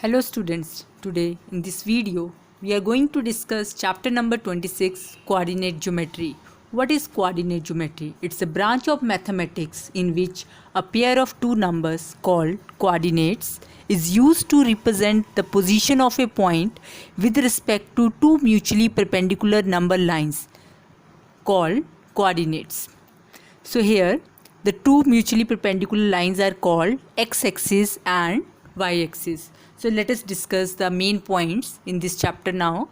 Hello students, today in this video we are going to discuss chapter number 26, coordinate geometry. What is coordinate geometry? It's a branch of mathematics in which a pair of two numbers called coordinates is used to represent the position of a point with respect to two mutually perpendicular number lines called coordinates. So here the two mutually perpendicular lines are called x-axis and y-axis. So let us discuss the main points in this chapter now.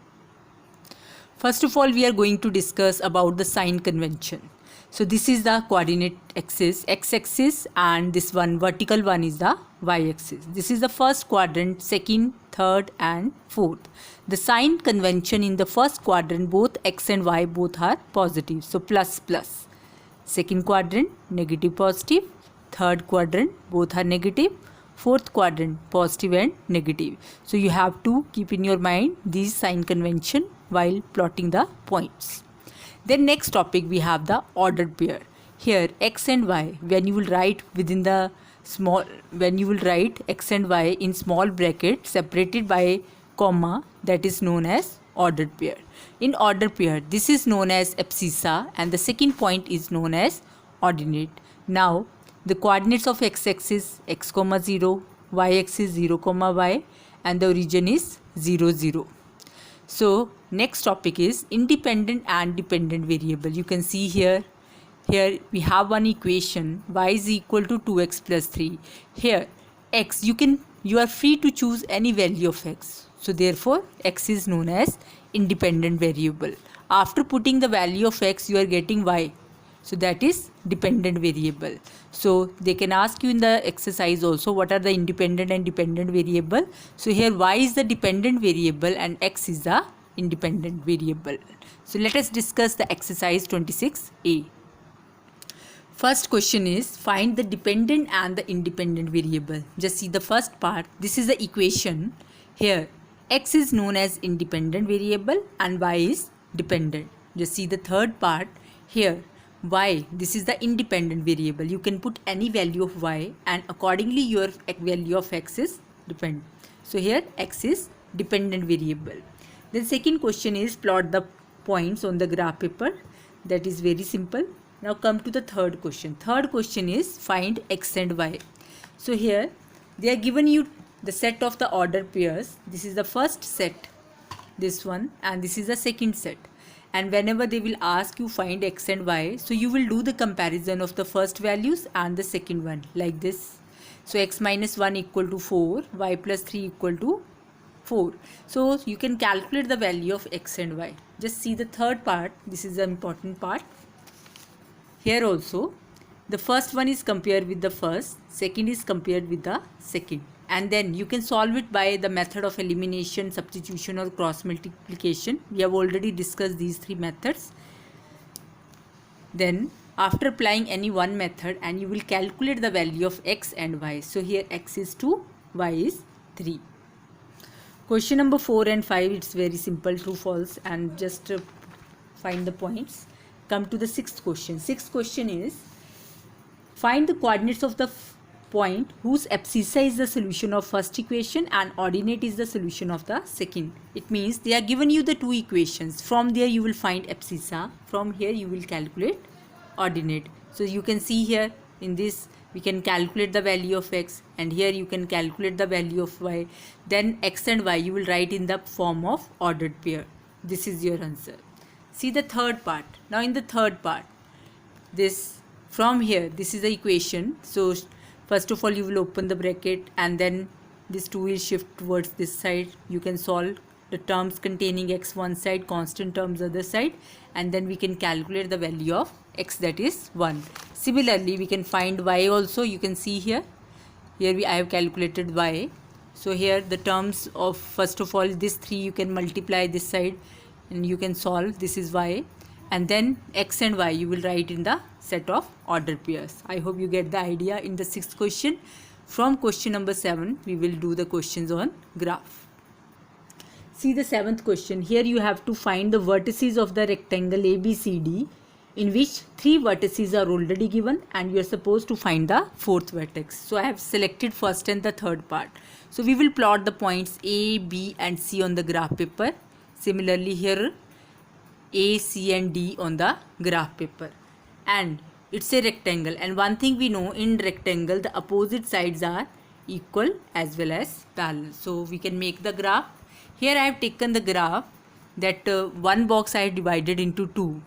First of all, we are going to discuss about the sign convention. So this is the coordinate axis, x-axis, and this one vertical one is the y-axis. This is the first quadrant, second, third and fourth. The sign convention in the first quadrant, both x and y both are positive. So plus plus. Second quadrant, negative positive. Third quadrant, both are negative. Fourth quadrant, positive and negative. So you have to keep in your mind these sign convention while plotting the points. Then next topic we have the ordered pair. Here x and y, when you will write within the x and y in small bracket separated by comma, that is known as ordered pair. In ordered pair, this is known as abscissa and the second point is known as ordinate. Now the coordinates of x-axis x, 0, y-axis 0, y, and the origin is 0, 0. So next topic is independent and dependent variable. You can see here we have one equation, y is equal to 2x plus 3. Here x, you are free to choose any value of x. So therefore x is known as independent variable. After putting the value of x, you are getting y. So that is dependent variable. So they can ask you in the exercise also what are the independent and dependent variable. So here y is the dependent variable and x is the independent variable. So let us discuss the exercise 26a. First question is find the dependent and the independent variable. Just see the first part. This is the equation. Here x is known as independent variable and y is dependent. Just see the third part. Here y, this is the independent variable. You can put any value of y and accordingly your value of x is dependent. So here x is dependent variable. Then second question is plot the points on the graph paper. That is very simple. Now come to the third question. Third question is find x and y. So here they are given you the set of the ordered pairs. This is the first set, this one, and this is the second set. And whenever they will ask you find x and y, so you will do the comparison of the first values and the second one like this. So x minus 1 equal to 4, y plus 3 equal to 4. So you can calculate the value of x and y. Just see the third part. This is the important part. Here also the first one is compared with the first, second is compared with the second. And then you can solve it by the method of elimination, substitution or cross multiplication. We have already discussed these three methods. Then after applying any one method and you will calculate the value of x and y. So here x is 2, y is 3. Question number 4 and 5, it's very simple, true, false, and just find the points. Come to the sixth question. Sixth question is find the coordinates of the point whose abscissa is the solution of first equation and ordinate is the solution of the second. It means they are given you the two equations. From there you will find abscissa. From here you will calculate ordinate. So you can see here in this we can calculate the value of x and here you can calculate the value of y. Then x and y you will write in the form of ordered pair. This is your answer. See the third part. Now in the third part, this from here this is the equation. So first of all you will open the bracket and then this 2 will shift towards this side. You can solve the terms containing x one side, constant terms other side, and then we can calculate the value of x, that is 1. Similarly we can find y also. You can see here I have calculated y. So here the terms of first of all this 3 you can multiply this side and you can solve. This is y, and then x and y you will write in the set of ordered pairs. I hope you get the idea in the sixth question. From question number 7 we will do the questions on graph. See the seventh question. Here you have to find the vertices of the rectangle ABCD in which 3 vertices are already given and you are supposed to find the fourth vertex. So I have selected first and the third part. So we will plot the points A, B and C on the graph paper. Similarly here A, C and D on the graph paper. And it's a rectangle, and one thing we know, in rectangle the opposite sides are equal as well as parallel. So we can make the graph. Here I have taken the graph that one box I have divided into two.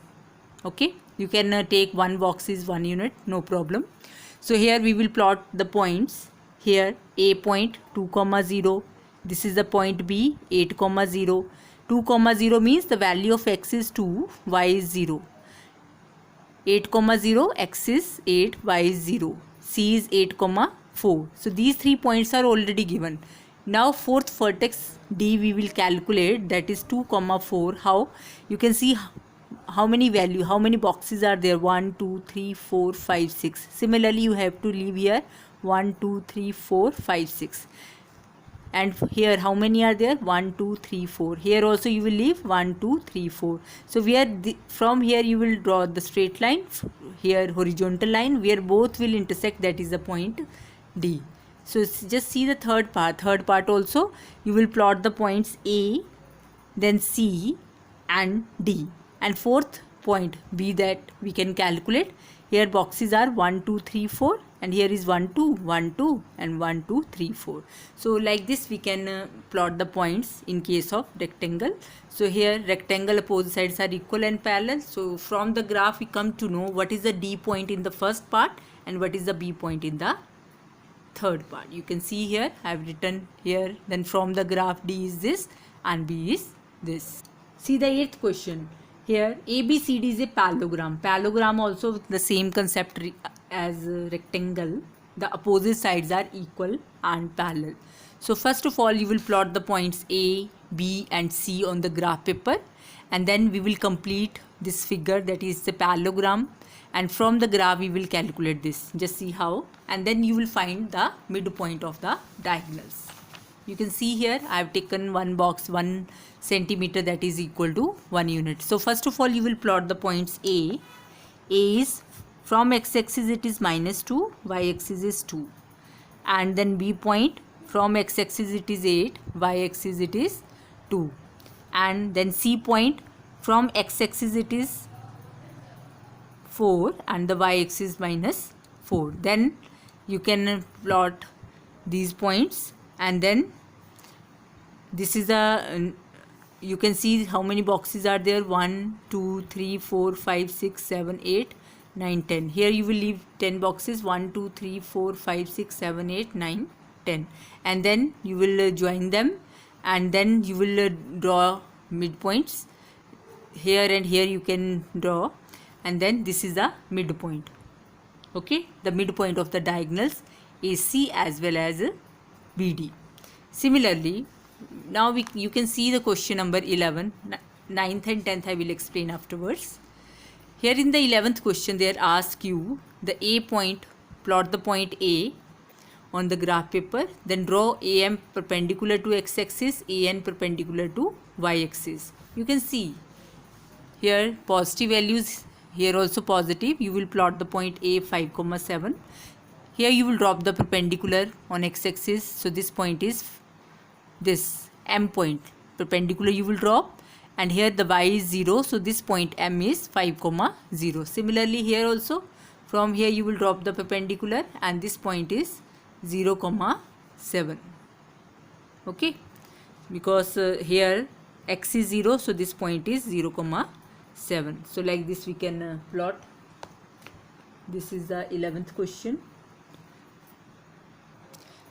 Okay, you can take one box is 1 unit, no problem. So here we will plot the points. Here A point 2, 0. This is the point B 8, 0. 2, 0 means the value of x is 2, y is 0. 8, 0, x is 8, y is 0. C is 8, 4. So these 3 points are already given. Now fourth vertex D we will calculate, that is 2, 4. How? You can see how many boxes are there. 1, 2, 3, 4, 5, 6. Similarly you have to leave here 1, 2, 3, 4, 5, 6. And here how many are there? 1, 2, 3, 4. Here also you will leave 1, 2, 3, 4. So from here you will draw the straight line, here horizontal line where both will intersect, that is the point D. So just see the third part also you will plot the points A, then C and D, and fourth point B that we can calculate. Here boxes are 1, 2, 3, 4 and here is 1, 2, 1, 2 and 1, 2, 3, 4. So like this we can plot the points in case of rectangle. So here rectangle opposite sides are equal and parallel. So from the graph we come to know what is the D point in the first part and what is the B point in the third part. You can see here I have written here, then from the graph D is this and B is this. See the 8th question. Here ABCD is a parallelogram. Parallelogram also the same concept as rectangle. The opposite sides are equal and parallel. So first of all you will plot the points A, B and C on the graph paper, and then we will complete this figure, that is the parallelogram, and from the graph we will calculate this. Just see how, and then you will find the midpoint of the diagonals. You can see here I have taken one box 1 centimeter, that is equal to 1 unit. So first of all you will plot the points A. A is from x-axis it is -2, y-axis is 2. And then B point, from x-axis it is 8, y-axis it is 2. And then C point, from x-axis it is 4 and the y-axis -4. Then you can plot these points, and then this is a you can see how many boxes are there. 1, 2, 3, 4, 5, 6, 7, 8, 9, 10. Here you will leave 10 boxes. 1, 2, 3, 4, 5, 6, 7, 8, 9, 10. And then you will join them, and then you will draw midpoints. Here and here you can draw, and then this is the midpoint. Okay, the midpoint of the diagonals AC as well as BD. Similarly, now you can see the question number 11. 9th and 10th I will explain afterwards. Here in the 11th question they ask you the A point, plot the point A on the graph paper, then draw AM perpendicular to x-axis, AN perpendicular to y-axis. You can see here positive values, here also positive. You will plot the point A 5, 7. Here you will drop the perpendicular on x-axis. So this point is this M point, perpendicular you will drop, and here the y is 0. So this point M is 5, 0. Similarly here also from here you will drop the perpendicular, and this point is 0, 7. Okay, because here x is 0, so this point is 0, 7. So like this we can plot. This is the 11th question.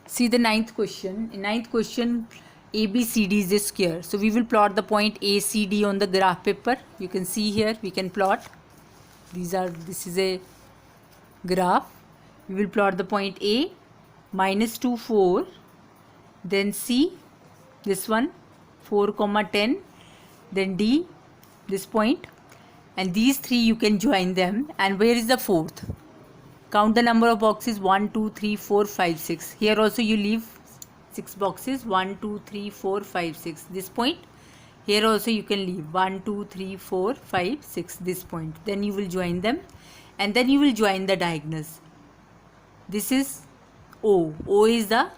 See the 9th question. In 9th question ABCD is a square. So we will plot the point ACD on the graph paper. You can see here we can plot. This is a graph. We will plot the point A, -2, 4. Then C, this one 4, 10. Then D, this point. And these three you can join them. And where is the fourth? Count the number of boxes. 1, 2, 3, 4, 5, 6. Here also you leave 6 boxes. 1, 2, 3, 4, 5, 6. This point. Here also you can leave 1, 2, 3, 4, 5, 6 this point. Then you will join them and then you will join the diagonals. This is O. O is the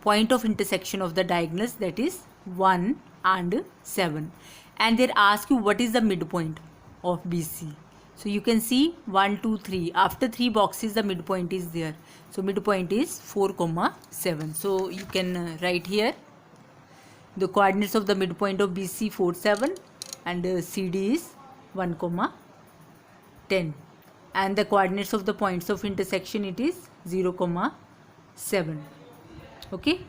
point of intersection of the diagonals, that is 1 and 7. And they ask you what is the midpoint of BC. So you can see 1, 2, 3. After 3 boxes the midpoint is there. So midpoint is 4, 7. So you can write here the coordinates of the midpoint of BC 4, 7 and CD is 1, 10. And the coordinates of the points of intersection it is 0, 7. Okay.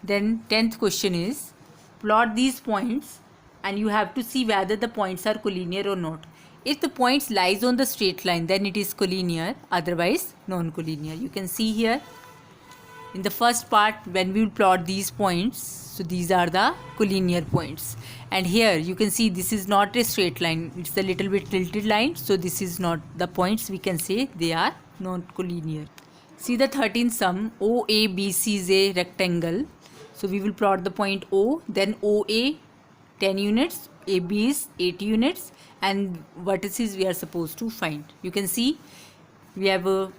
Then 10th question is plot these points and you have to see whether the points are collinear or not. If the points lies on the straight line, then it is collinear, otherwise non-collinear. You can see here in the first part when we will plot these points, so these are the collinear points, and here you can see this is not a straight line, it's a little bit tilted line, so this is not the points, we can say they are non-collinear. See the 13th sum, OABC is a rectangle, so we will plot the point O, then OA 10 units, AB is 8 units, and vertices we are supposed to find. You can see we have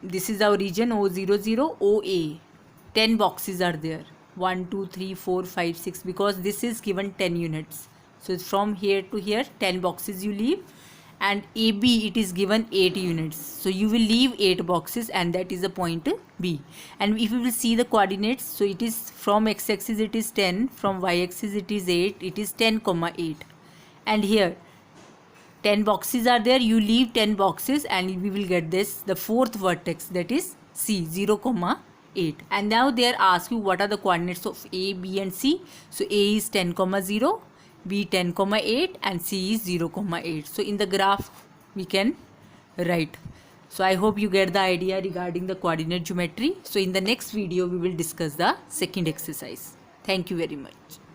this is our region O00, OA 10 boxes are there, 1, 2, 3, 4, 5, 6, because this is given 10 units. So from here to here 10 boxes you leave, and AB it is given 8 units. So you will leave 8 boxes and that is the point B. And if you will see the coordinates, so it is from x-axis it is 10, from y-axis it is 8, it is 10, 8. And here 10 boxes are there, you leave 10 boxes and we will get this, the fourth vertex, that is C, 0, 8. And now they are asked you what are the coordinates of A, B and C. So A is 10, 0, B 10, 8 and C is 0, 8. So in the graph we can write. So I hope you get the idea regarding the coordinate geometry. So in the next video we will discuss the second exercise. Thank you very much.